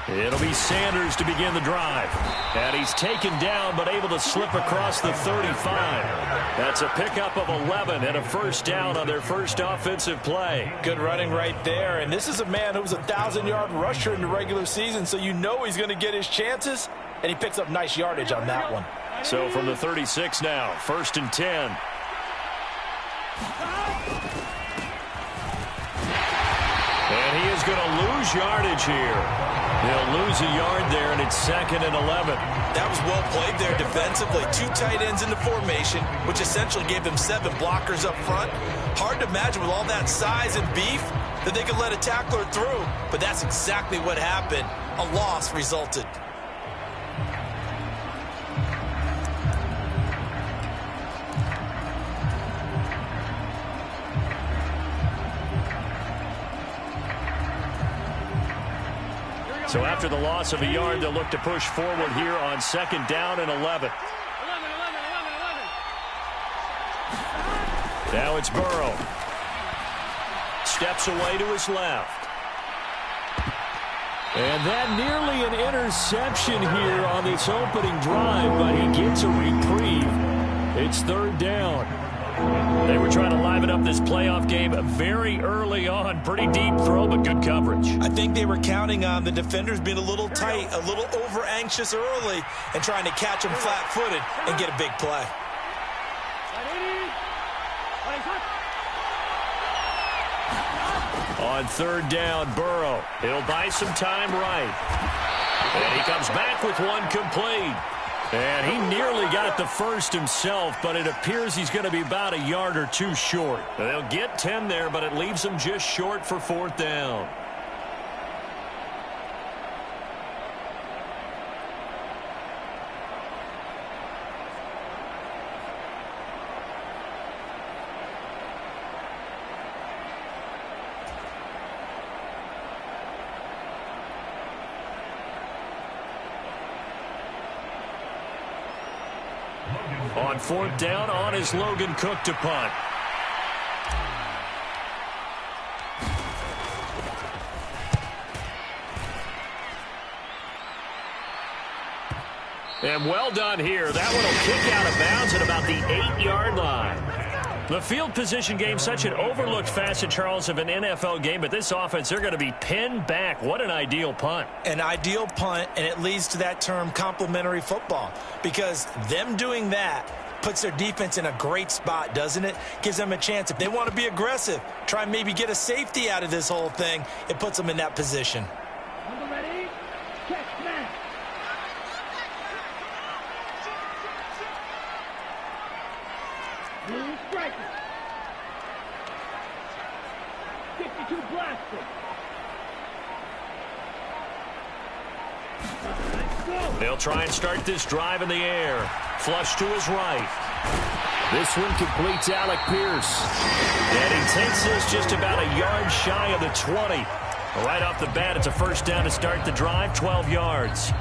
It'll be Sanders to begin the drive. And he's taken down but able to slip across the 35. That's a pickup of 11 and a first down on their first offensive play. Good running right there. And this is a man who was a 1,000-yard rusher in the regular season, so you know he's going to get his chances, and he picks up nice yardage on that one. So from the 36 now, 1st and 10. And he is going to lose yardage here. They'll lose a yard there, and it's 2nd and 11. That was well played there defensively. 2 tight ends in the formation, which essentially gave them 7 blockers up front. Hard to imagine with all that size and beef that they could let a tackler through. But that's exactly what happened. A loss resulted. So after the loss of a yard, they'll look to push forward here on 2nd down and 11. Now it's Burrow. Steps away to his left. And that nearly an interception here on this opening drive, but he gets a reprieve. It's 3rd down. They were trying to liven up this playoff game very early on. Pretty deep throw, but good coverage. I think they were counting on the defenders being a little tight, a little over-anxious early, and trying to catch them flat-footed and get a big play. On 3rd down, Burrow. He'll buy some time right. And he comes back with one complete. And he nearly got the first himself, but it appears he's going to be about a yard or 2 short. They'll get 10 there, but it leaves them just short for 4th down. On 4th down, on is Logan Cook to punt. And well done here. That one will kick out of bounds at about the 8-yard line. The field position game, such an overlooked facet, Charles, of an NFL game, but this offense, they're going to be pinned back. What an ideal punt. An ideal punt, and it leads to that term complementary football, because them doing that puts their defense in a great spot, doesn't it? Gives them a chance. If they want to be aggressive, try and maybe get a safety out of this whole thing, it puts them in that position. They'll try and start this drive in the air. Flush to his right. This one completes Alec Pierce. And he takes this just about a yard shy of the 20. Right off the bat, it's a first down to start the drive, 12 yards.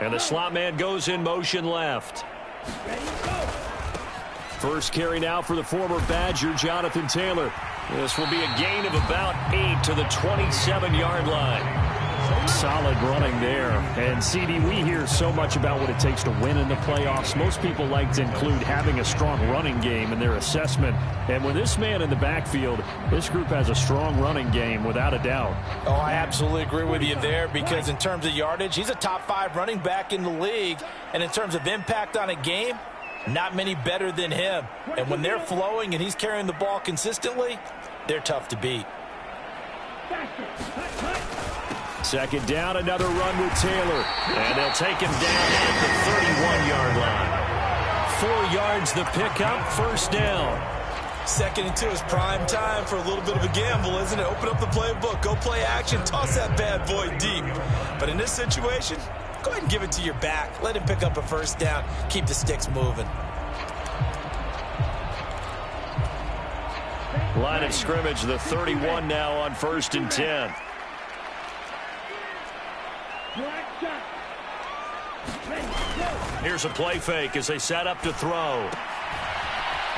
And the slot man goes in motion left. First carry now for the former Badger, Jonathan Taylor. This will be a gain of about 8 to the 27-yard line. Solid running there. And, CD, we hear so much about what it takes to win in the playoffs. Most people like to include having a strong running game in their assessment. And with this man in the backfield, this group has a strong running game without a doubt. Oh, I absolutely agree with you there, because in terms of yardage, he's a top 5 running back in the league. And in terms of impact on a game, not many better than him. And when they're flowing and he's carrying the ball consistently, they're tough to beat. Second down, another run with Taylor. And they'll take him down at the 31-yard line. 4 yards the pickup, first down. 2nd and 2 is prime time for a little bit of a gamble, isn't it? Open up the playbook, go play action, toss that bad boy deep. But in this situation, go ahead and give it to your back. Let him pick up a first down. Keep the sticks moving. Line of scrimmage, the 31 now on 1st and 10. Here's a play fake as they set up to throw.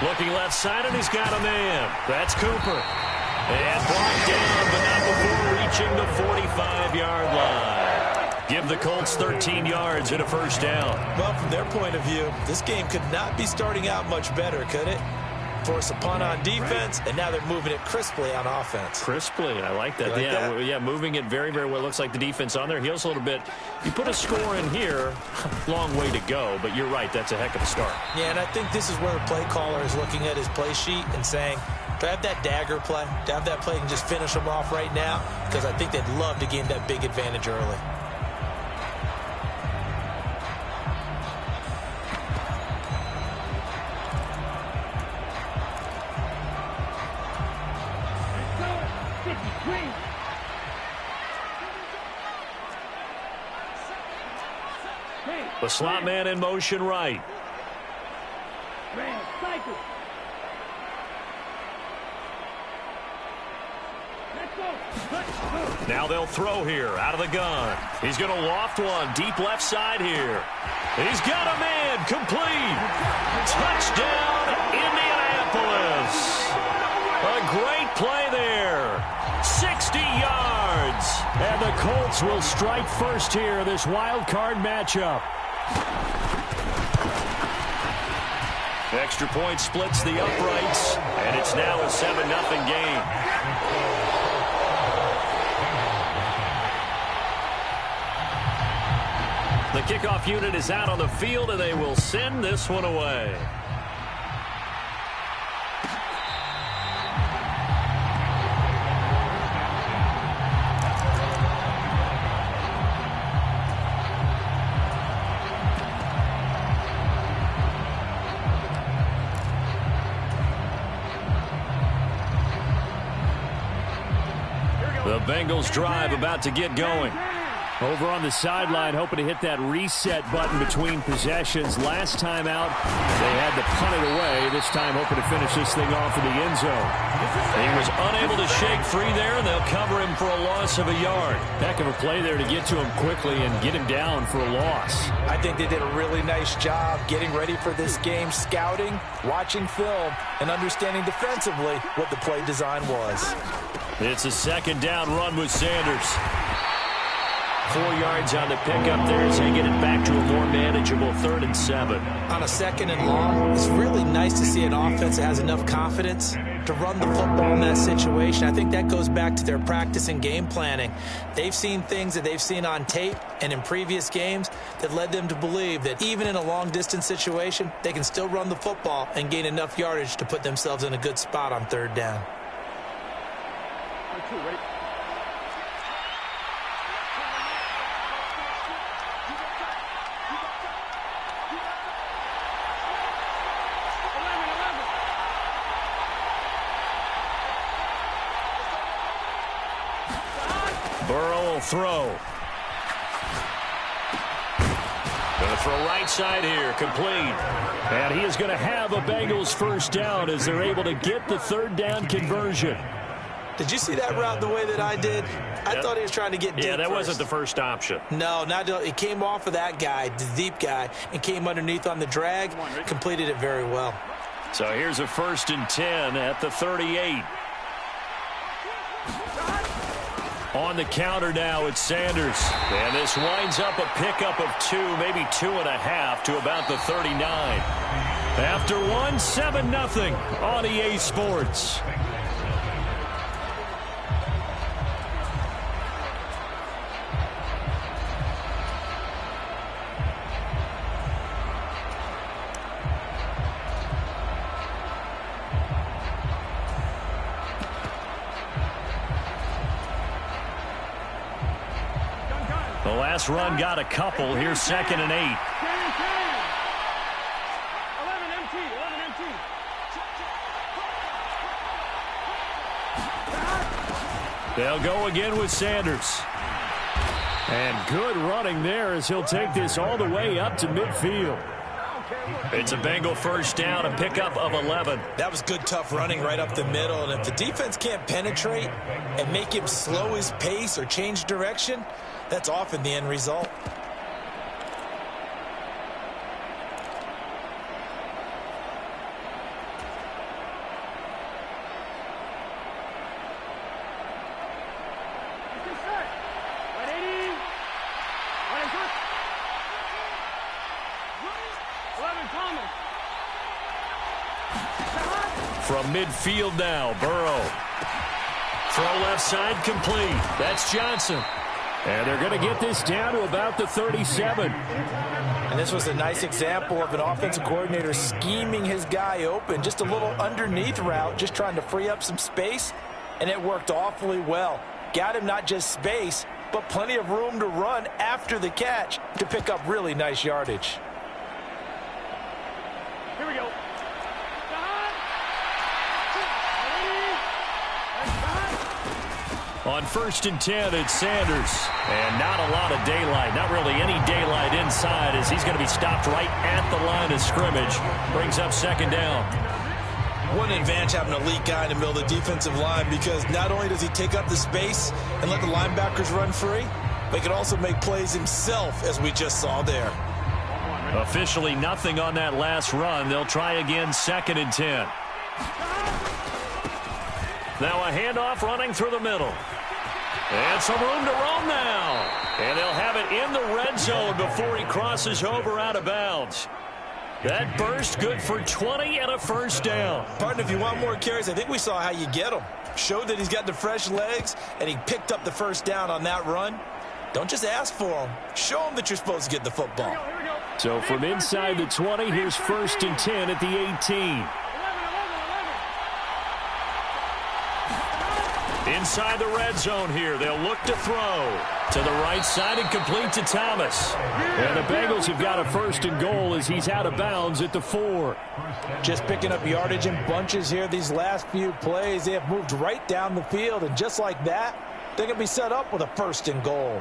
Looking left side, and he's got a man. That's Cooper. And brought down, but not before reaching the 45-yard line. Give the Colts 13 yards and a first down. Well, from their point of view, this game could not be starting out much better, could it? Force a punt on defense, and now they're moving it crisply on offense. Crisply, I like that. Like yeah, that? Yeah, moving it very, very well. Looks like the defense on their heels a little bit. You put a score in here, long way to go, but you're right, that's a heck of a start. Yeah, and I think this is where the play caller is looking at his play sheet and saying, do I have that dagger play? Do I have that play and just finish them off right now? Because I think they'd love to gain that big advantage early. The slot man in motion right. Now they'll throw here out of the gun. He's going to loft one deep left side here. He's got a man complete. Touchdown, Indianapolis. A great play there. 60 yards. And the Colts will strike first here in this wild card matchup. Extra point splits the uprights, and it's now a 7-0 game. The kickoff unit is out on the field, and they will send this one away. The Bengals drive about to get going. Over on the sideline, hoping to hit that reset button between possessions. Last time out, they had to punt it away. This time, hoping to finish this thing off in the end zone. He was unable to shake free there, and they'll cover him for a loss of a yard. Heck of a play there to get to him quickly and get him down for a loss. I think they did a really nice job getting ready for this game, scouting, watching film, and understanding defensively what the play design was. It's a second down run with Sanders. 4 yards on the pickup there as they get it back to a more manageable 3rd and 7. On a 2nd and long, it's really nice to see an offense that has enough confidence to run the football in that situation. I think that goes back to their practice and game planning. They've seen things that they've seen on tape and in previous games that led them to believe that even in a long-distance situation, they can still run the football and gain enough yardage to put themselves in a good spot on 3rd down. Ready? Burrow will throw. Going to throw right side here, complete. And he is going to have a Bengals first down as they're able to get the 3rd down conversion. Did you see that route the way that I did? I thought he was trying to get deep. Yeah, that first. wasn't the first option. No, it came off of that guy, the deep guy, and came underneath on the drag, completed it very well. So here's a 1st and 10 at the 38. On the counter now, it's Sanders. And this winds up a pickup of 2, maybe 2.5 to about the 39. After 1, 7-0 on EA Sports. The last run got a couple. Here's 2nd and 8. 11 MT. They'll go again with Sanders. And good running there as he'll take this all the way up to midfield. It's a Bengal first down, a pickup of 11. That was good, tough running right up the middle. And if the defense can't penetrate and make him slow his pace or change direction, That's often the end result. From midfield now, Burrow. Throw left side complete. That's Johnson. And they're going to get this down to about the 37. And this was a nice example of an offensive coordinator scheming his guy open. Just a little underneath route, just trying to free up some space. And it worked awfully well. Got him not just space, but plenty of room to run after the catch to pick up really nice yardage. Here we go. On 1st and 10, it's Sanders. And not a lot of daylight. Not really any daylight inside as he's going to be stopped right at the line of scrimmage. Brings up 2nd down. What an advantage having an elite guy in the middle of the defensive line, because not only does he take up the space and let the linebackers run free, but he can also make plays himself, as we just saw there. Officially nothing on that last run. They'll try again 2nd and 10. Now a handoff running through the middle. And some room to roam now. And they'll have it in the red zone before he crosses over out of bounds. That burst good for 20 and a 1st down. Partner, if you want more carries, I think we saw how you get him. Showed that he's got the fresh legs, and he picked up the 1st down on that run. Don't just ask for him. Show him that you're supposed to get the football. So from inside the 20, here's 1st and 10 at the 18. Inside the red zone here. They'll look to throw to the right side and complete to Thomas. And the Bengals have got a 1st and goal as he's out of bounds at the 4. Just picking up yardage in bunches here these last few plays. They have moved right down the field, and just like that, they're going to be set up with a 1st and goal.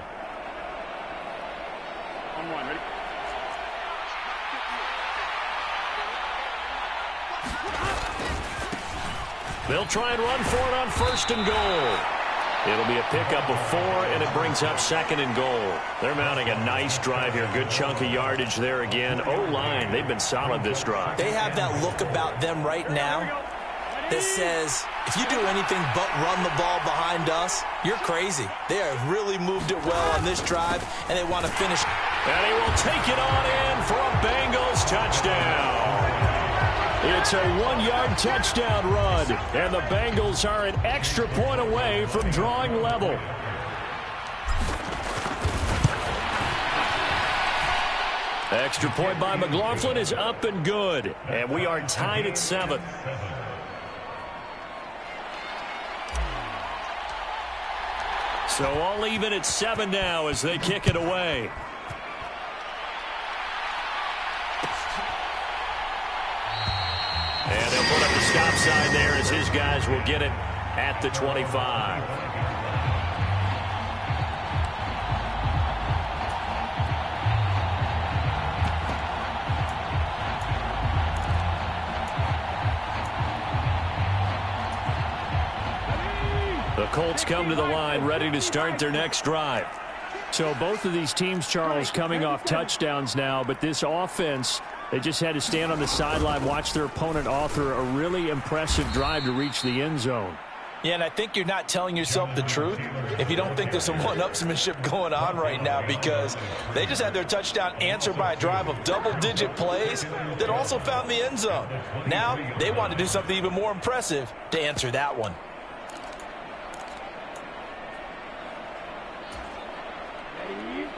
On 1, ready? They'll try and run for it on 1st and goal. It'll be a pickup of 4, and it brings up 2nd and goal. They're mounting a nice drive here. Good chunk of yardage there again. O-line, they've been solid this drive. They have that look about them right now that says, if you do anything but run the ball behind us, you're crazy. They have really moved it well on this drive, and they want to finish. And he will take it on in for a Bengals touchdown. It's a 1-yard touchdown run, and the Bengals are an extra point away from drawing level. Extra point by McLaughlin is up and good, and we are tied at 7. So all even at 7 now as they kick it away. And they'll put up the stop sign there as his guys will get it at the 25. The Colts come to the line ready to start their next drive. So both of these teams, Charles, coming off touchdowns now, but this offense, they just had to stand on the sideline, watch their opponent author a really impressive drive to reach the end zone. Yeah, and I think you're not telling yourself the truth if you don't think there's some one-upsmanship going on right now, because they just had their touchdown answered by a drive of double-digit plays that also found the end zone. Now they want to do something even more impressive to answer that one.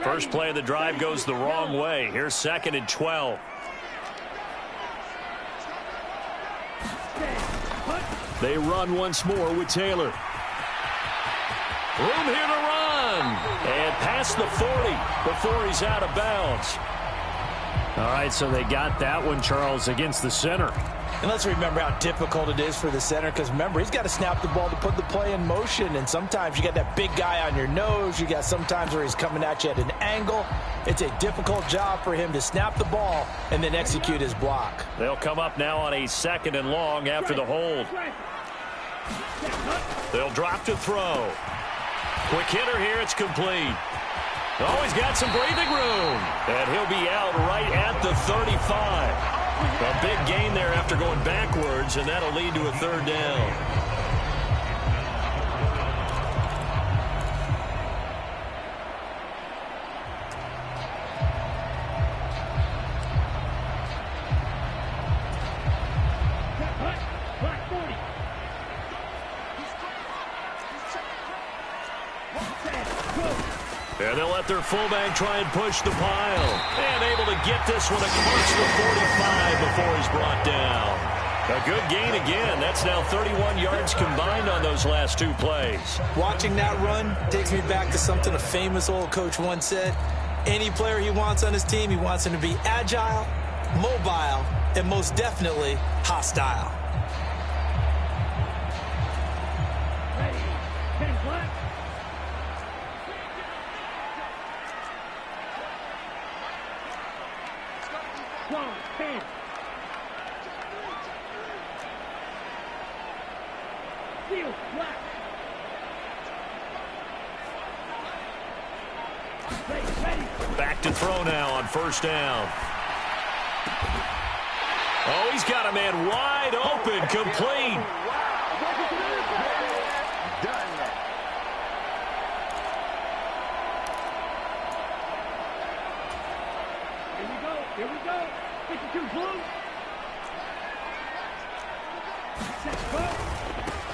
First play of the drive goes the wrong way. Here's 2nd and 12. They run once more with Taylor. Room here to run. And past the 40 before he's out of bounds. All right, so they got that one, Charles, against the center. And let's remember how difficult it is for the center, because remember, he's got to snap the ball to put the play in motion, and sometimes you got that big guy on your nose. You got sometimes where he's coming at you at an angle. It's a difficult job for him to snap the ball and then execute his block. They'll come up now on a 2nd and long after the hold. They'll drop to throw. Quick hitter here, it's complete. Oh, he's got some breathing room. And he'll be out right at the 35. A big gain there after going backwards, and that'll lead to a third down. And they'll let their fullback try and push the pile. And able to get this one across the 45 before he's brought down. A good gain again. That's now 31 yards combined on those last two plays. Watching that run takes me back to something a famous old coach once said. Any player he wants on his team, he wants him to be agile, mobile, and most definitely hostile. Back to throw now on first down. Oh, he's got a man wide open, complete. Here we go. 52 blue.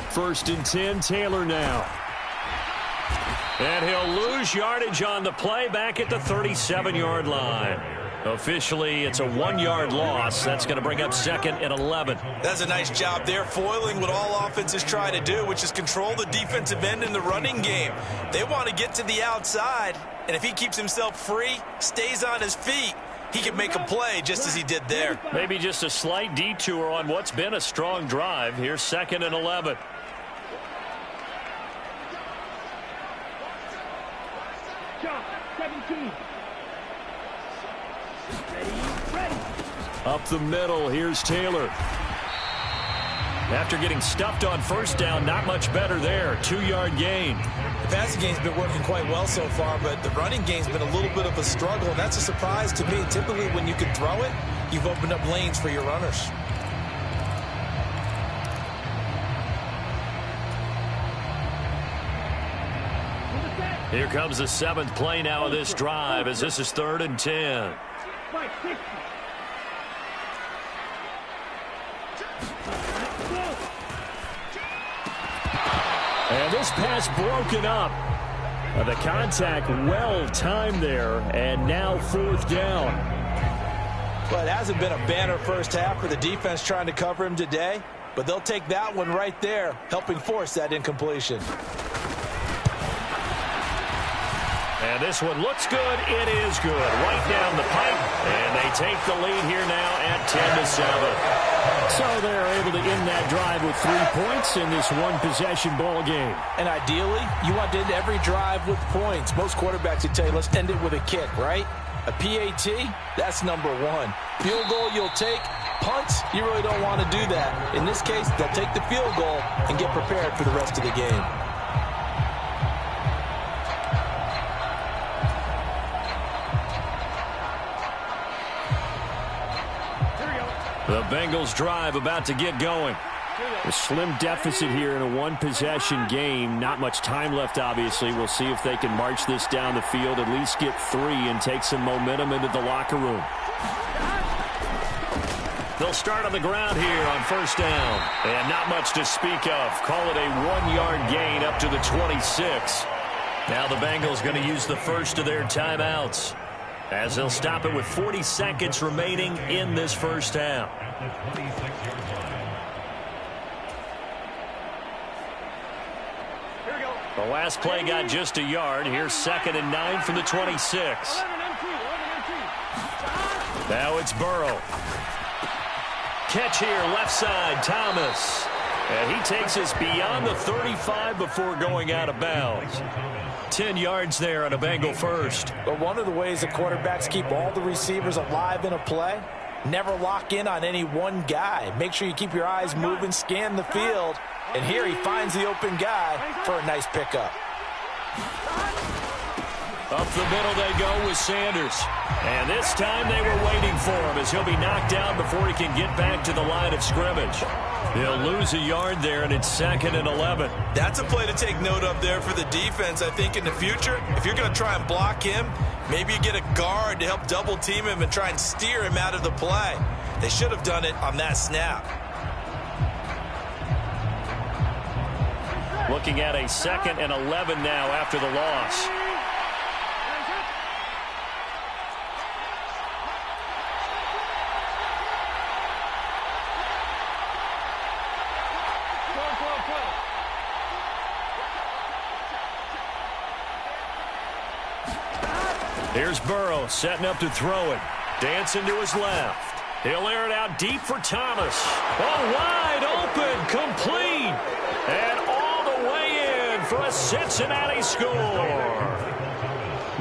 First and 10, Taylor now. And he'll lose yardage on the play back at the 37-yard line. Officially, it's a 1-yard loss. That's going to bring up second and 11. That's a nice job there, foiling what all offenses try to do, which is control the defensive end in the running game. They want to get to the outside, and if he keeps himself free, stays on his feet, he can make a play just as he did there. Maybe just a slight detour on what's been a strong drive. Here's second and 11. Shot, 17. Ready. Up the middle, here's Taylor. After getting stuffed on first down, not much better there. 2-yard gain. The passing game's been working quite well so far, but the running game's been a little bit of a struggle, and that's a surprise to me. Typically, when you can throw it, you've opened up lanes for your runners. Here comes the 7th play now of this drive as this is 3rd and 10. And this pass broken up. The contact well timed there, and now 4th down. Well, it hasn't been a banner first half for the defense trying to cover him today, but they'll take that one right there, helping force that incompletion. And this one looks good. It is good. Right down the pipe. And they take the lead here now at 10-7. So they're able to end that drive with 3 points in this one-possession ball game. And ideally, you want to end every drive with points. Most quarterbacks would tell you, let's end it with a kick, right? A PAT, that's number 1. Field goal you'll take. Punts, you really don't want to do that. In this case, they'll take the field goal and get prepared for the rest of the game. The Bengals drive about to get going. A slim deficit here in a one-possession game. Not much time left, obviously. We'll see if they can march this down the field, at least get 3 and take some momentum into the locker room. They'll start on the ground here on first down. And not much to speak of. Call it a 1-yard gain up to the 26. Now the Bengals going to use the first of their timeouts, as they'll stop it with 40 seconds remaining in this first half. The last play got just a yard. Here's 2nd and 9 from the 26. Now it's Burrow. Catch here, left side, Thomas. And he takes us beyond the 35 before going out of bounds. 10 yards there on a Bengal first. But one of the ways the quarterbacks keep all the receivers alive in a play, never lock in on any one guy. Make sure you keep your eyes moving, scan the field. And here he finds the open guy for a nice pickup. Up the middle they go with Sanders. And this time they were waiting for him as he'll be knocked down before he can get back to the line of scrimmage. He'll lose a yard there, and it's 2nd and 11. That's a play to take note of there for the defense. I think in the future, if you're going to try and block him, maybe you get a guard to help double team him and try and steer him out of the play. They should have done it on that snap. Looking at a 2nd and 11 now after the loss. Here's Burrow setting up to throw it. Dancing to his left. He'll air it out deep for Thomas. Oh, wide open, complete. And all the way in for a Cincinnati score.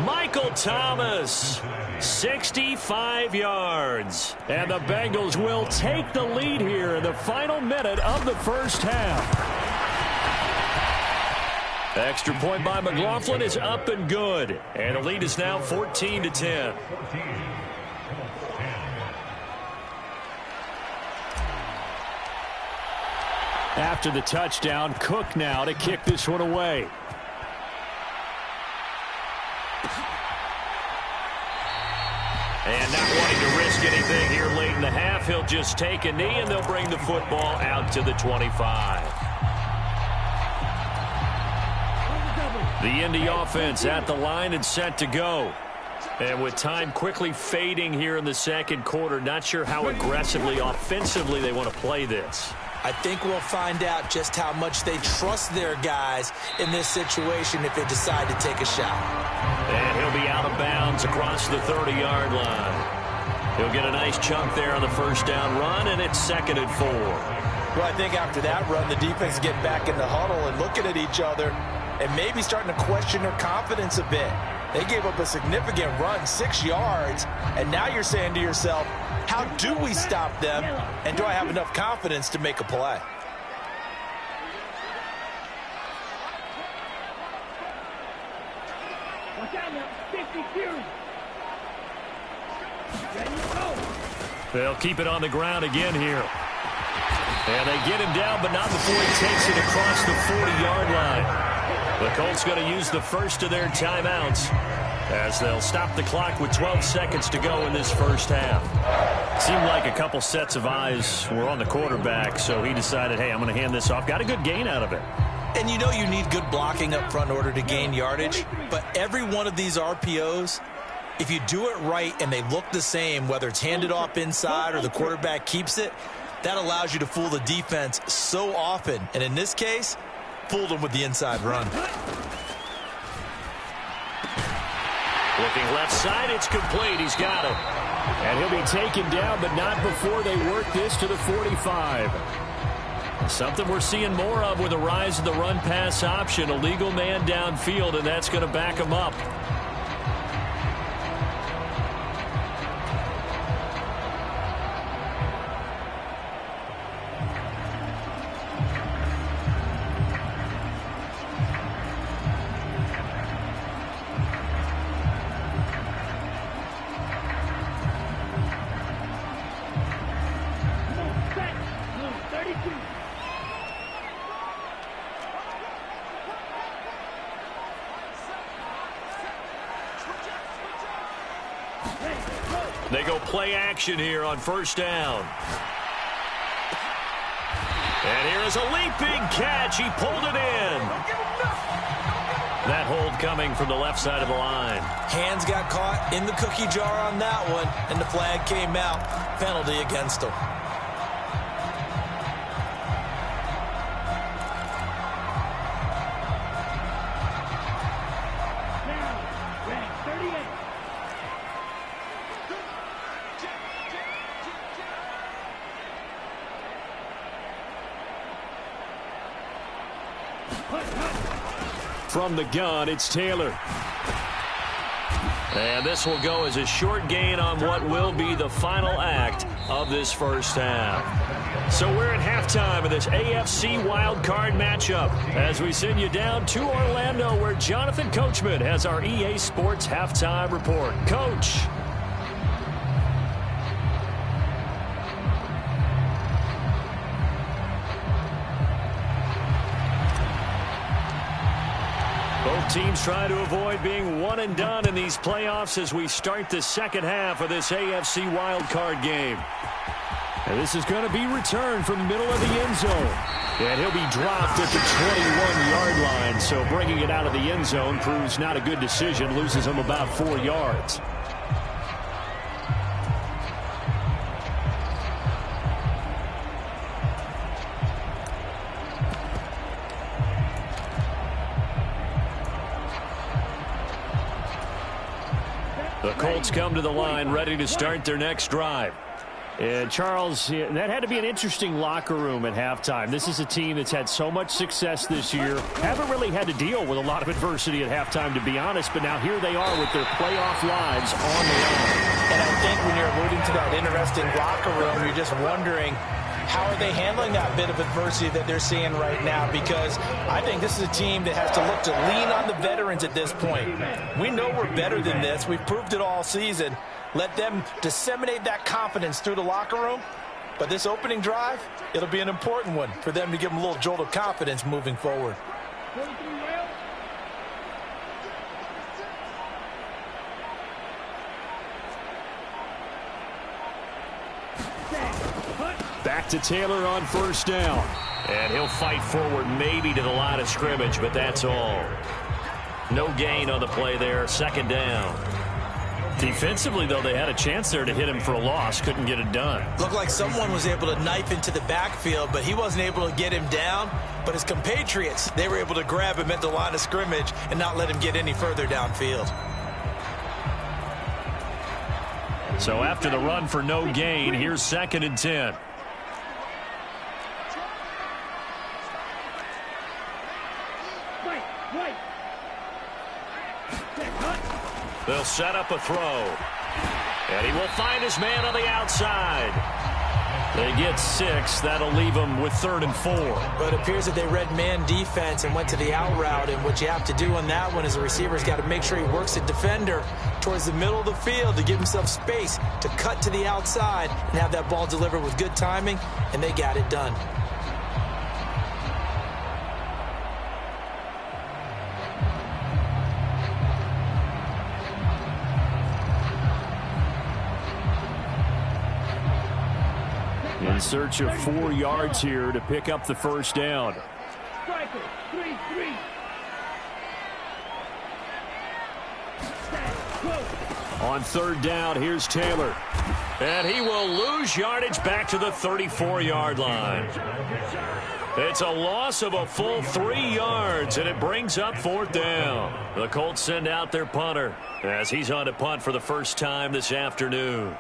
Michael Thomas, 65 yards. And the Bengals will take the lead here in the final minute of the first half. Extra point by McLaughlin is up and good. And the lead is now 14-10. After the touchdown, Cook now to kick this one away. And not wanting to risk anything here late in the half, he'll just take a knee and they'll bring the football out to the 25. The Indy offense at the line and set to go. And with time quickly fading here in the second quarter, not sure how aggressively, offensively they want to play this. I think we'll find out just how much they trust their guys in this situation if they decide to take a shot. And he'll be out of bounds across the 30-yard line. He'll get a nice chunk there on the first down run, and it's 2nd and 4. Well, I think after that run, the defense get back in the huddle and looking at each other and maybe starting to question their confidence a bit. They gave up a significant run, 6 yards, and now you're saying to yourself, how do we stop them, and do I have enough confidence to make a play? Watch out now. 50 series. Ready to go. They'll keep it on the ground again here. And they get him down, but not before he takes it across the 40-yard line. The Colts going to use the first of their timeouts as they'll stop the clock with 12 seconds to go in this first half. Seemed like a couple sets of eyes were on the quarterback, so he decided, hey, I'm going to hand this off. Got a good gain out of it. And you know you need good blocking up front in order to gain yardage, but every one of these RPOs, if you do it right and they look the same, whether it's handed off inside or the quarterback keeps it, that allows you to fool the defense so often. And in this case, fooled them with the inside run. Looking left side, it's complete. He's got it. And he'll be taken down, but not before they work this to the 45. Something we're seeing more of with the rise of the run-pass option. A legal man downfield, and that's going to back him up. They go play action here on first down. And here is a leaping catch. He pulled it in. That hold coming from the left side of the line. Hands got caught in the cookie jar on that one, and the flag came out. Penalty against him. From the gun, it's Taylor. And this will go as a short gain on what will be the final act of this first half. So we're at halftime of this AFC wildcard matchup as we send you down to Orlando where Jonathan Coachman has our EA Sports halftime report. Coach. Both teams trying to avoid being one and done in these playoffs as we start the second half of this AFC wildcard game. And this is going to be returned from the middle of the end zone. And he'll be dropped at the 21-yard line. So bringing it out of the end zone proves not a good decision. Loses him about 4 yards. The Colts come to the line ready to start their next drive. And, Charles, that had to be an interesting locker room at halftime. This is a team that's had so much success this year. Haven't really had to deal with a lot of adversity at halftime, to be honest. But now here they are with their playoff lives on the line. And I think when you're alluding to that interesting locker room, you're just wondering, how are they handling that bit of adversity that they're seeing right now? Because I think this is a team that has to look to lean on the veterans at this point. We know we're better than this. We've proved it all season. Let them disseminate that confidence through the locker room. But this opening drive, it'll be an important one for them to give them a little jolt of confidence moving forward. Back to Taylor on first down. And he'll fight forward maybe to the line of scrimmage, but that's all. No gain on the play there. Second down. Defensively, though, they had a chance there to hit him for a loss. Couldn't get it done. Looked like someone was able to knife into the backfield, but he wasn't able to get him down. But his compatriots, they were able to grab him at the line of scrimmage and not let him get any further downfield. So after the run for no gain, here's 2nd and 10. They'll set up a throw. And he will find his man on the outside. They get 6. That'll leave them with 3rd and 4. But it appears that they read man defense and went to the out route. And what you have to do on that one is the receiver's got to make sure he works the defender towards the middle of the field to give himself space to cut to the outside and have that ball delivered with good timing. And they got it done. In search of 4 yards here to pick up the first down. Striker, 3-3. On 3rd down, here's Taylor. And he will lose yardage back to the 34-yard line. It's a loss of a full 3 yards, and it brings up 4th down. The Colts send out their punter as he's on to punt for the first time this afternoon.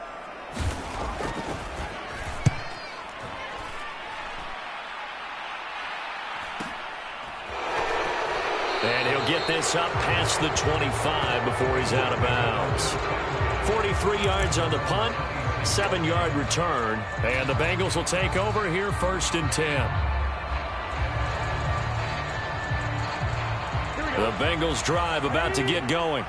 And he'll get this up past the 25 before he's out of bounds. 43 yards on the punt, 7-yard return, and the Bengals will take over here 1st and 10. The Bengals drive about to get going.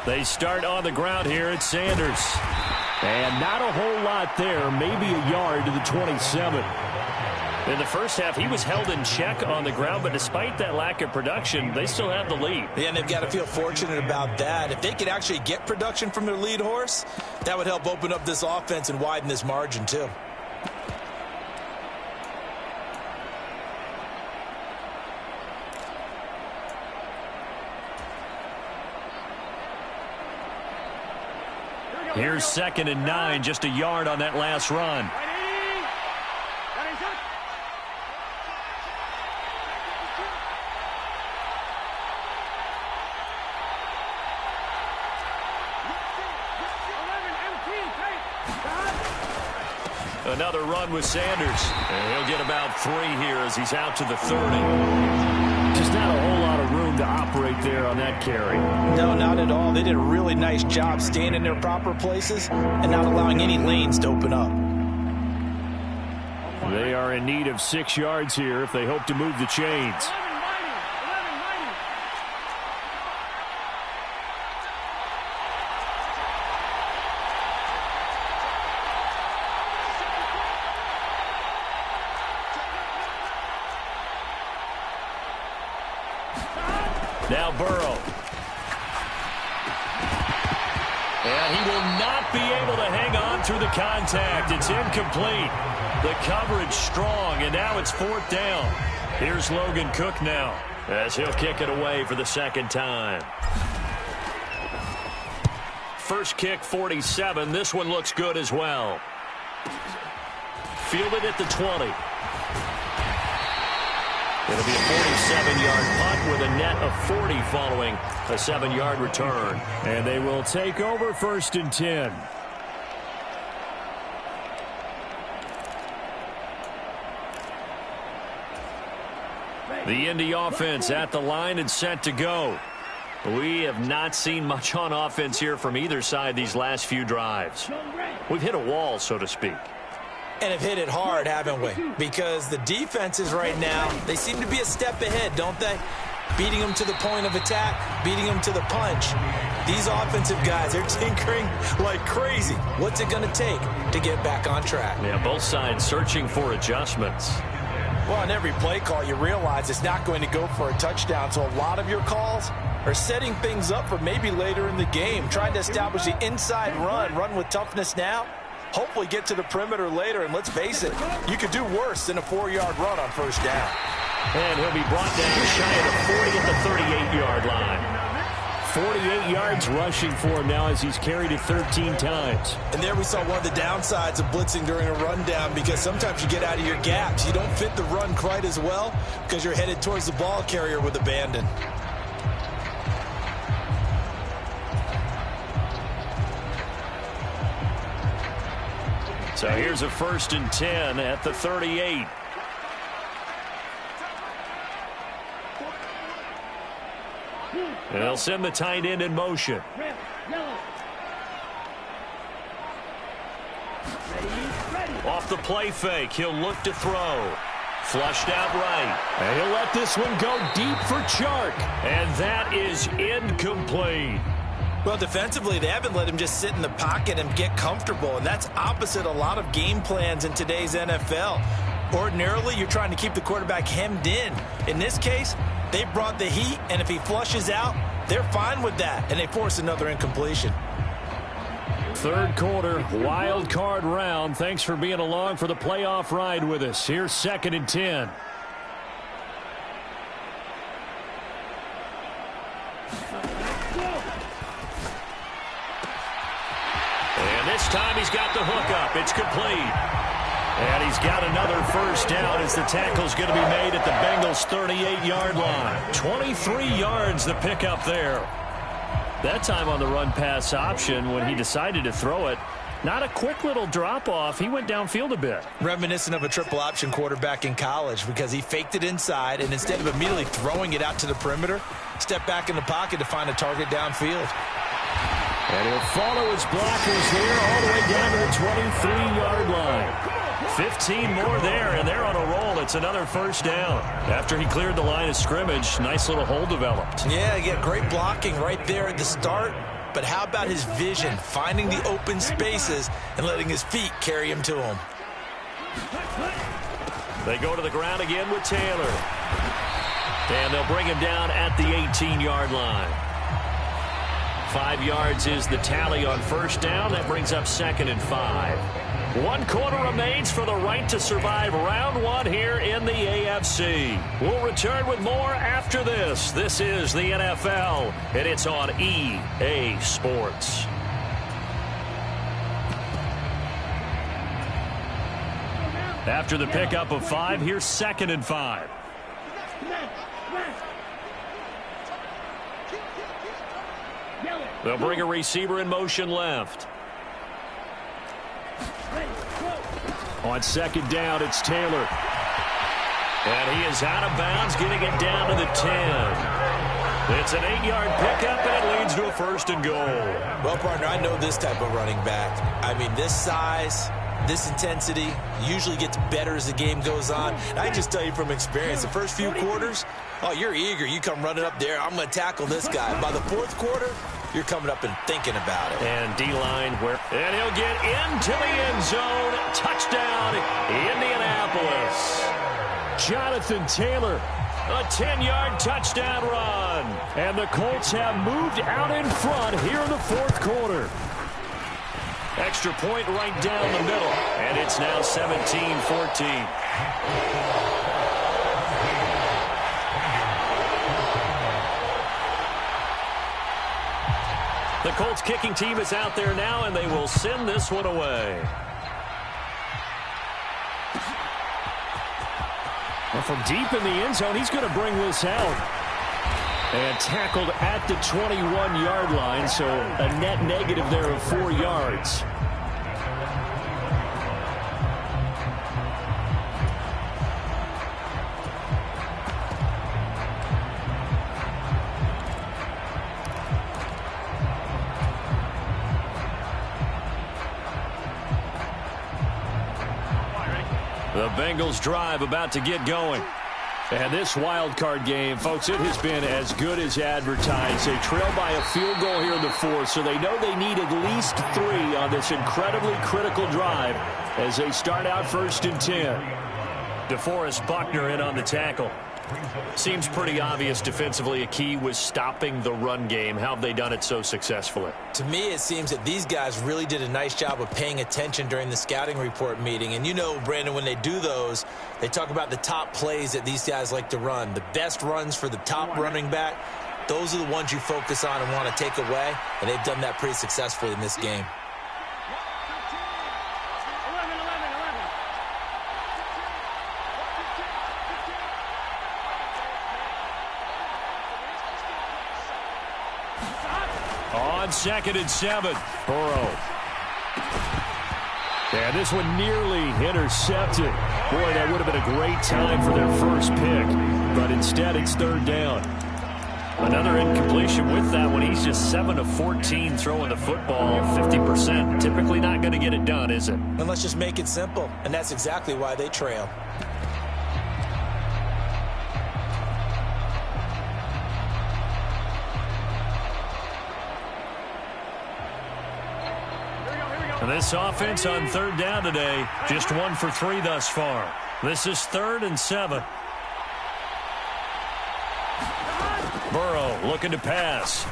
They start on the ground here at Sanders. And not a whole lot there, maybe a yard to the 27. In the first half, he was held in check on the ground, but despite that lack of production, they still have the lead. Yeah, and they've got to feel fortunate about that. If they could actually get production from their lead horse, that would help open up this offense and widen this margin, too. Here's 2nd and 9, just a yard on that last run. Another run with Sanders. And he'll get about 3 here as he's out to the 30. Just not a whole lot of room to operate separate there on that carry. No, not at all. They did a really nice job staying in their proper places and not allowing any lanes to open up. They are in need of 6 yards here if they hope to move the chains. Now Burrow. And he will not be able to hang on through the contact. It's incomplete. The coverage strong, and now it's 4th down. Here's Logan Cook now as he'll kick it away for the second time. First kick, 47. This one looks good as well. Fielded at the 20. It'll be a 47-yard punt with a net of 40 following a 7-yard return. And they will take over 1st and 10. The Indy offense at the line and set to go. We have not seen much on offense here from either side these last few drives. We've hit a wall, so to speak. And have hit it hard, haven't we? Because the defenses right now, they seem to be a step ahead, don't they? Beating them to the point of attack, beating them to the punch. These offensive guys, they're tinkering like crazy. What's it going to take to get back on track? Yeah, both sides searching for adjustments. Well, on every play call, you realize it's not going to go for a touchdown. So a lot of your calls are setting things up for maybe later in the game, trying to establish the inside run with toughness now. Hopefully get to the perimeter later, and let's face it, you could do worse than a 4-yard run on 1st down. And he'll be brought down shy of the 40 at the 38-yard line. 48 yards rushing for him now as he's carried it 13 times. And there we saw one of the downsides of blitzing during a rundown, because sometimes you get out of your gaps. You don't fit the run quite as well because you're headed towards the ball carrier with abandon. So here's a 1st and 10 at the 38. And they'll send the tight end in motion. Off the play fake, he'll look to throw. Flushed out right. And he'll let this one go deep for Chark. And that is incomplete. Well, defensively, they haven't let him just sit in the pocket and get comfortable, and that's opposite a lot of game plans in today's NFL. Ordinarily, you're trying to keep the quarterback hemmed in. In this case, they brought the heat, and if he flushes out, they're fine with that, and they force another incompletion. 3rd quarter, wild card round. Thanks for being along for the playoff ride with us. Here's 2nd and 10. And this time he's got the hook up. It's complete. And he's got another 1st down as the tackle's going to be made at the Bengals' 38-yard line. 23 yards the pickup there. That time on the run-pass option when he decided to throw it. Not a quick little drop-off. He went downfield a bit. Reminiscent of a triple-option quarterback in college, because he faked it inside, and instead of immediately throwing it out to the perimeter, stepped back in the pocket to find a target downfield. And he'll follow his blockers there all the way down to the 23-yard line. 15 more there, and they're on a roll. It's another 1st down. After he cleared the line of scrimmage, nice little hole developed. Yeah, he got great blocking right there at the start. But how about his vision, finding the open spaces and letting his feet carry him to him? They go to the ground again with Taylor. And they'll bring him down at the 18-yard line. 5 yards is the tally on 1st down. That brings up 2nd and 5. 1 quarter remains for the right to survive round 1 here in the AFC. We'll return with more after this. This is the NFL, and it's on EA Sports. After the pickup of 5, here's 2nd and 5. They'll bring a receiver in motion left. On 2nd down, it's Taylor. And he is out of bounds, getting it down to the 10. It's an 8-yard pickup, and it leads to a 1st and goal. Well, partner, I know this type of running back. I mean, this size, this intensity usually gets better as the game goes on. And I just tell you from experience, the first few quarters, oh, you're eager. You come running up there, I'm going to tackle this guy. By the 4th quarter, you're coming up and thinking about it. And D-line, and he'll get into the end zone. Touchdown, Indianapolis. Jonathan Taylor, a 10-yard touchdown run. And the Colts have moved out in front here in the 4th quarter. Extra point right down the middle. And it's now 17-14. The Colts kicking team is out there now, and they will send this one away. And from deep in the end zone, he's going to bring this out. And tackled at the 21-yard line, so a net negative there of 4 yards. The Bengals drive about to get going. And this wild card game, folks, it has been as good as advertised. They trail by a field goal here in the 4th, so they know they need at least 3 on this incredibly critical drive as they start out 1st and 10. DeForest Buckner in on the tackle. Seems pretty obvious defensively a key was stopping the run game. How have they done it so successfully? To me, it seems that these guys really did a nice job of paying attention during the scouting report meeting. And you know, Brandon, when they do those, they talk about the top plays that these guys like to run. The best runs for the top running back, those are the ones you focus on and want to take away. And they've done that pretty successfully in this game. On 2nd and 7, Burrow. And this one nearly intercepted. Boy, that would have been a great time for their first pick. But instead, it's 3rd down. Another incompletion with that one. He's just 7 of 14 throwing the football, 50%. Typically not going to get it done, is it? And let's just make it simple. And that's exactly why they trail. This offense on 3rd down today, just 1 for 3 thus far. This is 3rd and 7. Burrow looking to pass.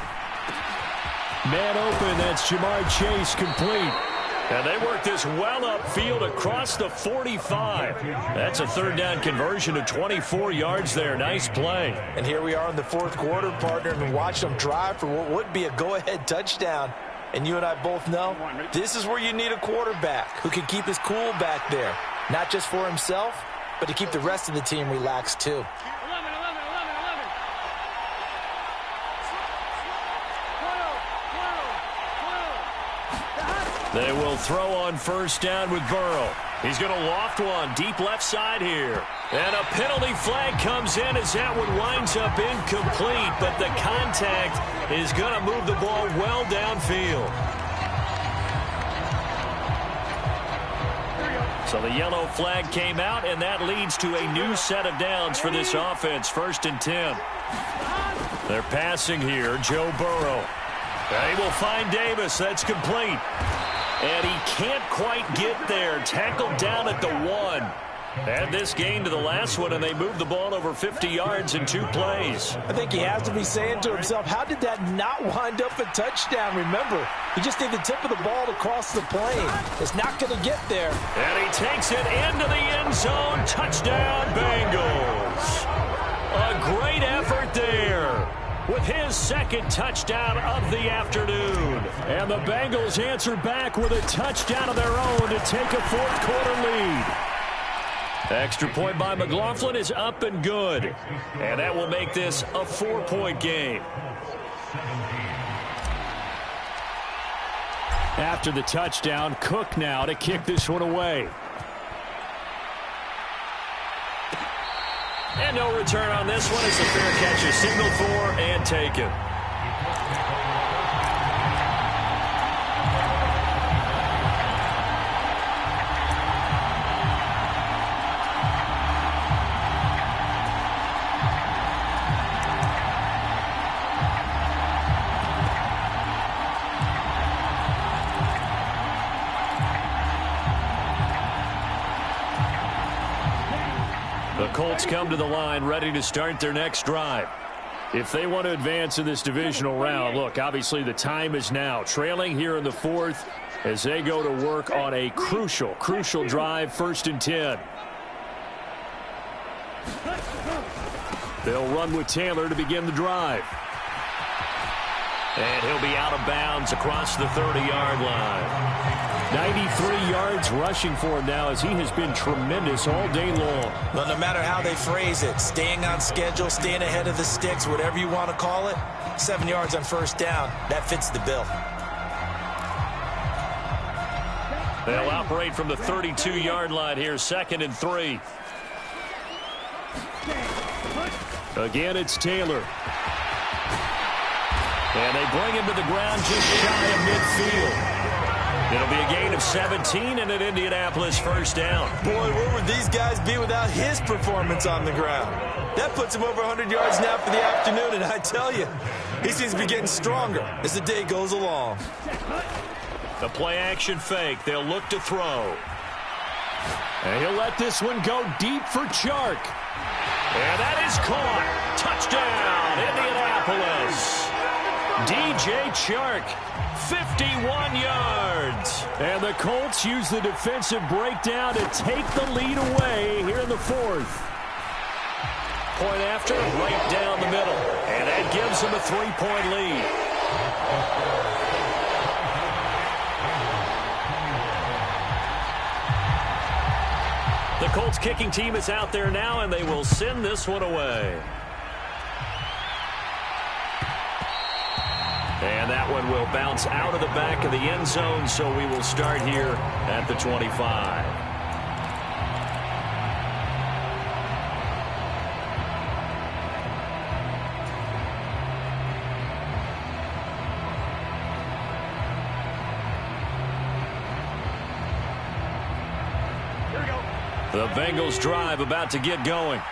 Man open, that's Jamar Chase complete. And they work this well upfield across the 45. That's a 3rd down conversion of 24 yards there. Nice play. And here we are in the 4th quarter, partner, and watch them drive for what would be a go-ahead touchdown. And you and I both know this is where you need a quarterback who can keep his cool back there. Not just for himself, but to keep the rest of the team relaxed too. 11. They will throw on 1st down with Burrow. He's going to loft one deep left side here. And a penalty flag comes in as that one winds up incomplete. But the contact is going to move the ball well downfield. So the yellow flag came out, and that leads to a new set of downs for this offense. 1st and 10. They're passing here. Joe Burrow. They will find Davis. That's complete. And he can't quite get there. Tackled down at the 1. Add this game to the last one, and they moved the ball over 50 yards in 2 plays. I think he has to be saying to himself, how did that not wind up a touchdown? Remember, he just need the tip of the ball to cross the plane. It's not going to get there. And he takes it into the end zone. Touchdown, Bengals. A great effort there with his 2nd touchdown of the afternoon. And the Bengals answer back with a touchdown of their own to take a 4th quarter lead. Extra point by McLaughlin is up and good. And that will make this a 4-point game. After the touchdown, Cook now to kick this one away. And no return on this one. It's a fair catch, a signal for and taken. The Colts come to the line ready to start their next drive. If they want to advance in this divisional round, look, obviously the time is now. Trailing here in the fourth as they go to work on a crucial drive, 1st and 10. They'll run with Taylor to begin the drive. And he'll be out of bounds across the 30-yard line. 93 yards rushing for him now as he has been tremendous all day long. Well, no matter how they phrase it, staying on schedule, staying ahead of the sticks, whatever you want to call it, 7 yards on 1st down, that fits the bill. They'll operate from the 32-yard line here, 2nd and 3. Again, it's Taylor. And they bring him to the ground just shy of midfield. It'll be a gain of 17 and an Indianapolis 1st down. Boy, where would these guys be without his performance on the ground? That puts him over 100 yards now for the afternoon, and I tell you, he seems to be getting stronger as the day goes along. The play-action fake. They'll look to throw. And he'll let this one go deep for Chark. And that is caught. Touchdown, Indianapolis. DJ Chark, 51 yards. And the Colts use the defensive breakdown to take the lead away here in the 4th. Point after, right down the middle. And that gives them a 3-point lead. The Colts kicking team is out there now, and they will send this one away. And that one will bounce out of the back of the end zone, so we will start here at the 25. The Bengals drive about to get going.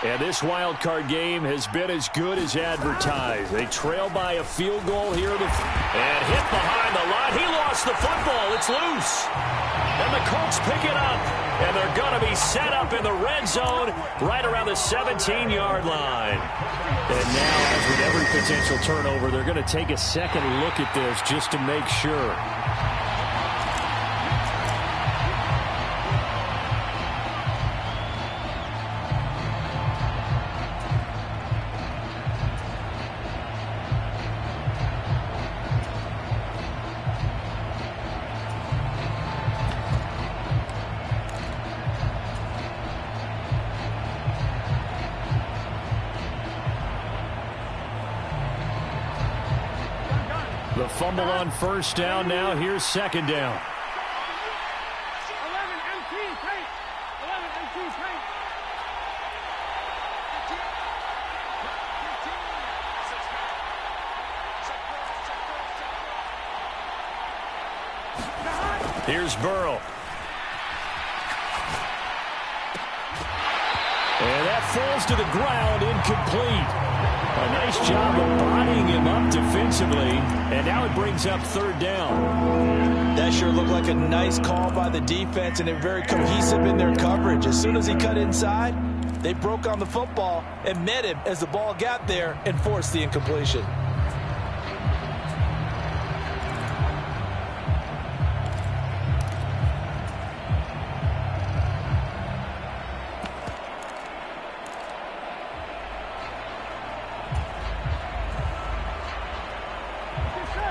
And this wild card game has been as good as advertised. They trail by a field goal here. And hit behind the line. He lost the football. It's loose. And the Colts pick it up. And they're going to be set up in the red zone right around the 17-yard line. And now, as with every potential turnover, they're going to take a second look at this just to make sure. The fumble on 1st down. Now here's 2nd down. 11 MT tight. 11 MT tight. Here's Burrow. And that falls to the ground, incomplete. A nice job of bodying him up defensively, and now it brings up 3rd down. That sure looked like a nice call by the defense, and they're very cohesive in their coverage. As soon as he cut inside, they broke on the football and met him as the ball got there and forced the incompletion.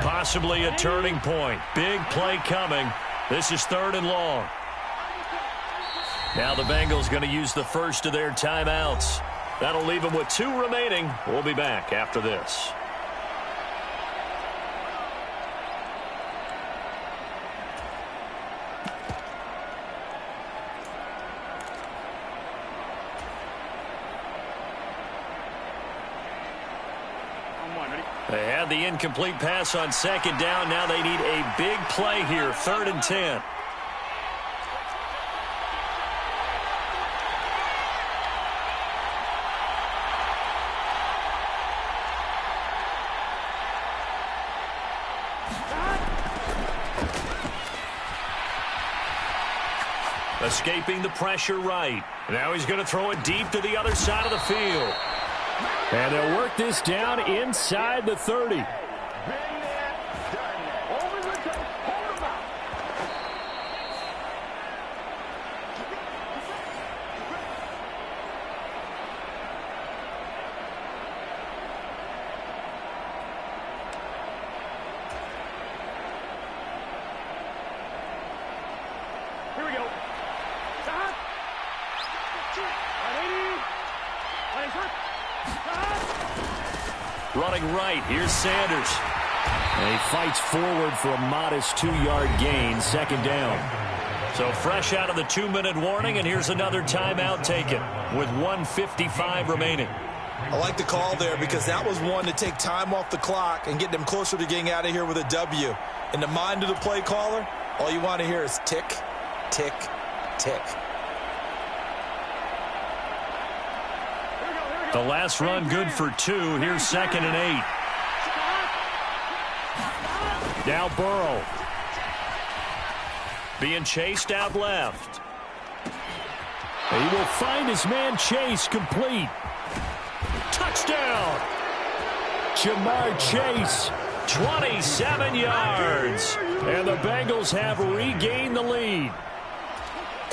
Possibly a turning point. Big play coming. This is 3rd and long. Now the Bengals going to use the first of their timeouts. That'll leave them with 2 remaining. We'll be back after this. They had the incomplete pass on second down. Now they need a big play here, 3rd and 10. Escaping the pressure right. Now he's going to throw it deep to the other side of the field. And they'll work this down inside the 30. Here we go. Stop. Running right, here's Sanders. And he fights forward for a modest 2-yard gain, 2nd down. So fresh out of the 2-minute warning, and here's another timeout taken with 1:55 remaining. I like the call there because that was one to take time off the clock and get them closer to getting out of here with a W. In the mind of the play caller, all you want to hear is tick, tick, tick. The last run good for 2. Here's 2nd and 8. Now Burrow. Being chased out left. He will find his man Chase complete. Touchdown! Jamar Chase, 27 yards. And the Bengals have regained the lead.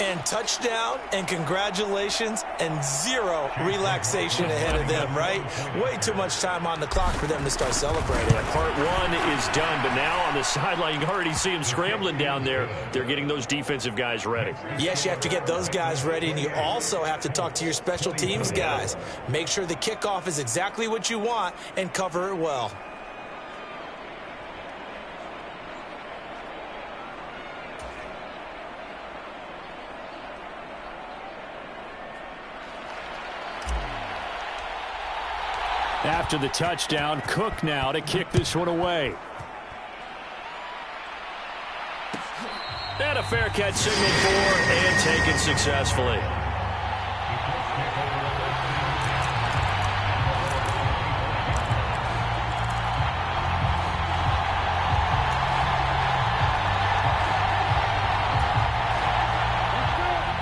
And touchdown, and congratulations, and 0 relaxation ahead of them, right? Way too much time on the clock for them to start celebrating. Part 1 is done, but now on the sideline, you can already see them scrambling down there. They're getting those defensive guys ready. Yes, you have to get those guys ready, and you also have to talk to your special teams guys. Make sure the kickoff is exactly what you want and cover it well. After the touchdown, Cook now to kick this one away. And a fair catch signal for and taken successfully.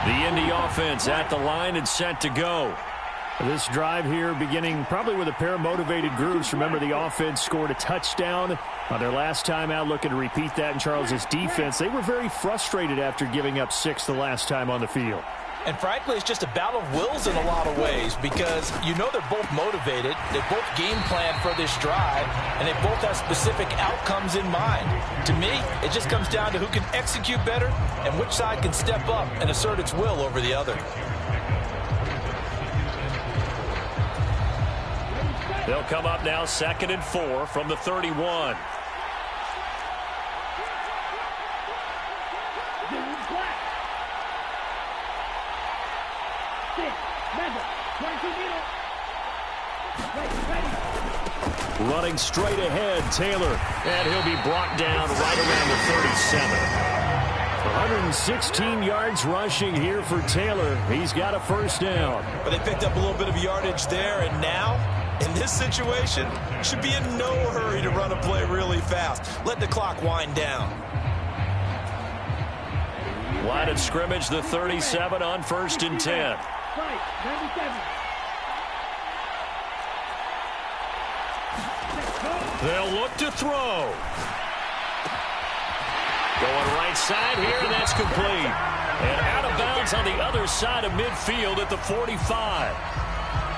The Indy offense at the line and set to go. This drive here beginning probably with a pair of motivated groups. Remember, the offense scored a touchdown on their last time out, looking to repeat that in Charles's defense. They were very frustrated after giving up 6 the last time on the field. And frankly, it's just a battle of wills in a lot of ways because you know they're both motivated, they both game plan for this drive, and they both have specific outcomes in mind. To me, it just comes down to who can execute better and which side can step up and assert its will over the other. They'll come up now 2nd and 4 from the 31. Running straight ahead, Taylor. And he'll be brought down right around the 37. 116 yards rushing here for Taylor. He's got a 1st down. But they picked up a little bit of yardage there, and now, in this situation, should be in no hurry to run a play really fast. Let the clock wind down. Line of scrimmage, the 37 on 1st and 10. They'll look to throw. Going right side here, and that's complete. And out of bounds on the other side of midfield at the 45.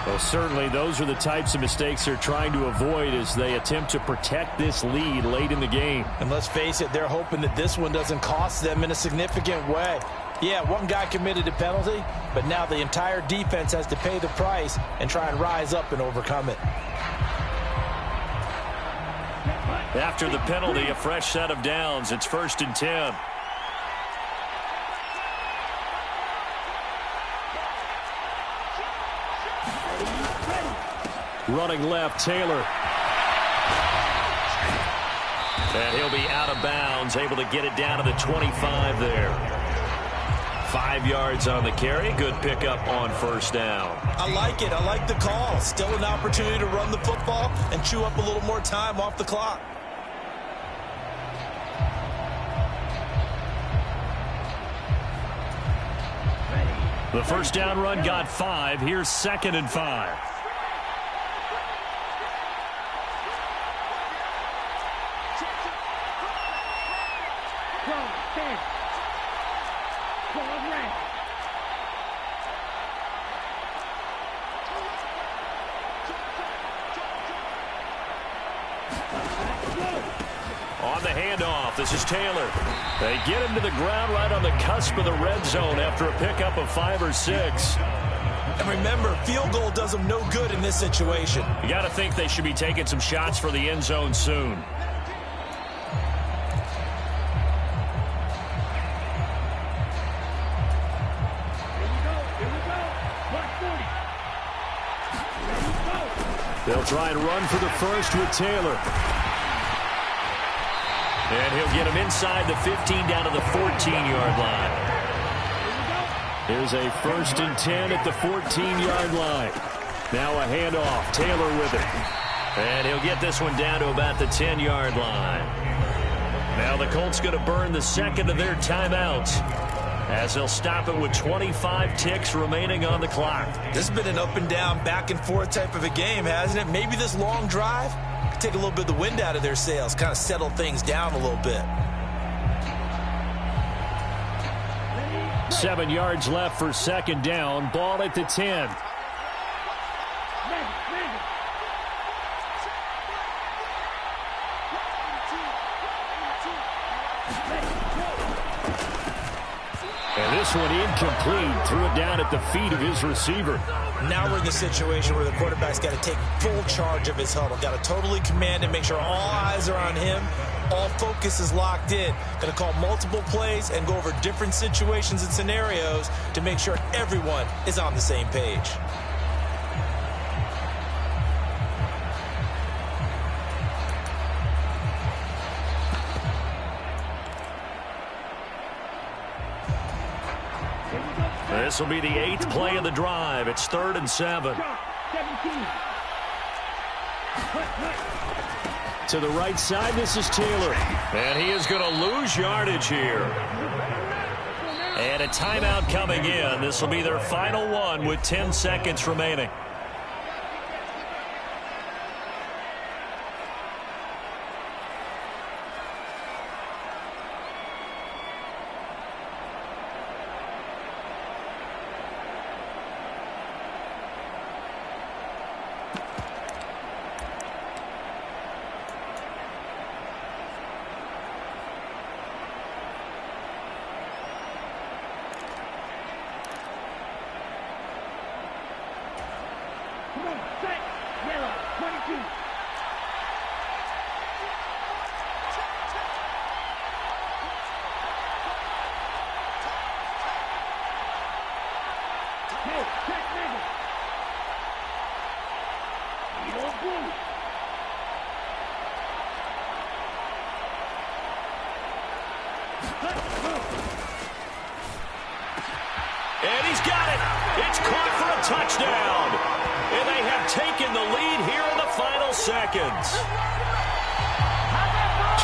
Well, certainly those are the types of mistakes they're trying to avoid as they attempt to protect this lead late in the game. And let's face it, they're hoping that this one doesn't cost them in a significant way. Yeah, one guy committed a penalty, but now the entire defense has to pay the price and try and rise up and overcome it. After the penalty, a fresh set of downs. It's 1st and 10. Running left, Taylor. And he'll be out of bounds, able to get it down to the 25 there. 5 yards on the carry. Good pickup on first down. I like it. I like the call. Still an opportunity to run the football and chew up a little more time off the clock. The first down run got 5. Here's 2nd and 5. On the handoff, this is Taylor. They get him to the ground right on the cusp of the red zone after a pickup of 5 or 6. And remember, field goal does them no good in this situation. You got to think they should be taking some shots for the end zone soon. They'll try and run for the first with Taylor. And he'll get him inside the 15 down to the 14-yard line. Here's a 1st and 10 at the 14-yard line. Now a handoff. Taylor with it. And he'll get this one down to about the 10-yard line. Now the Colts going to burn the second of their timeouts, as they'll stop it with 25 ticks remaining on the clock. This has been an up and down, back and forth type of a game, hasn't it? Maybe this long drive could take a little bit of the wind out of their sails, kind of settle things down a little bit. 7 yards left for 2nd down. Ball at the 10. And this one incomplete. Threw it down at the feet of his receiver. Now we're in the situation where the quarterback's got to take full charge of his huddle. Got to totally command and make sure all eyes are on him. All focus is locked in. Going to call multiple plays and go over different situations and scenarios to make sure everyone is on the same page. This will be the 8th play of the drive. It's 3rd and 7. To the right side, this is Taylor. And he is going to lose yardage here. And a timeout coming in. This will be their final one with 10 seconds remaining. And he's got it. It's caught for a touchdown. And they have taken the lead here in the final seconds.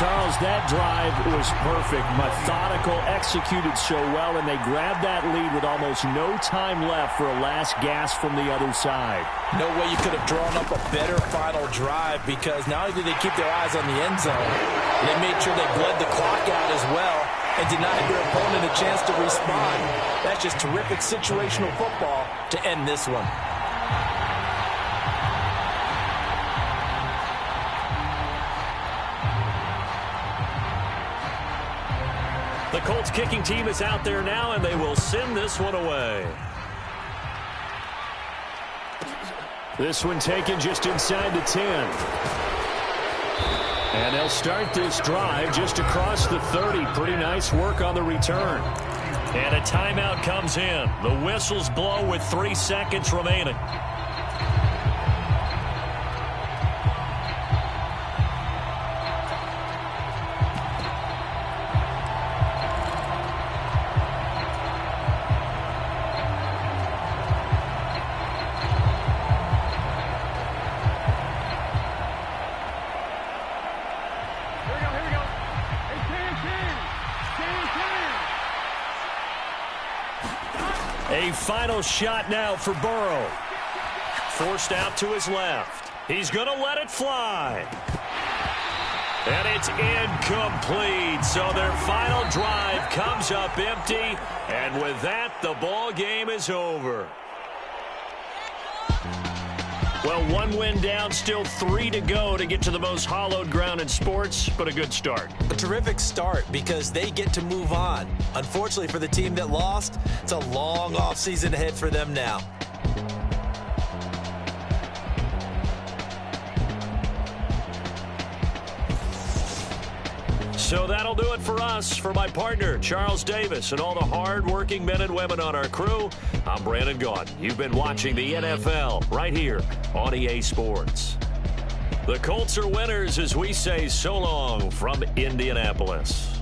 Charles, that drive was perfect. Methodical, executed so well, and they grabbed that lead with almost no time left for a last gasp from the other side. No way you could have drawn up a better final drive, because not only did they keep their eyes on the end zone, they made sure they bled the clock out as well and denied their opponent a chance to respond. That's just terrific situational football to end this one. The Colts kicking team is out there now, and they will send this one away. This one taken just inside the 10. And they'll start this drive just across the 30. Pretty nice work on the return. And a timeout comes in. The whistles blow with 3 seconds remaining. A final shot now for Burrow. Forced out to his left. He's going to let it fly. And it's incomplete. So their final drive comes up empty. And with that, the ball game is over. Well, one win down, still 3 to go to get to the most hallowed ground in sports, but a good start. A terrific start because they get to move on. Unfortunately for the team that lost, it's a long offseason ahead for them now. So that'll do it for us. For my partner, Charles Davis, and all the hard-working men and women on our crew, I'm Brandon Gaudin. You've been watching the NFL right here on EA Sports. The Colts are winners as we say so long from Indianapolis.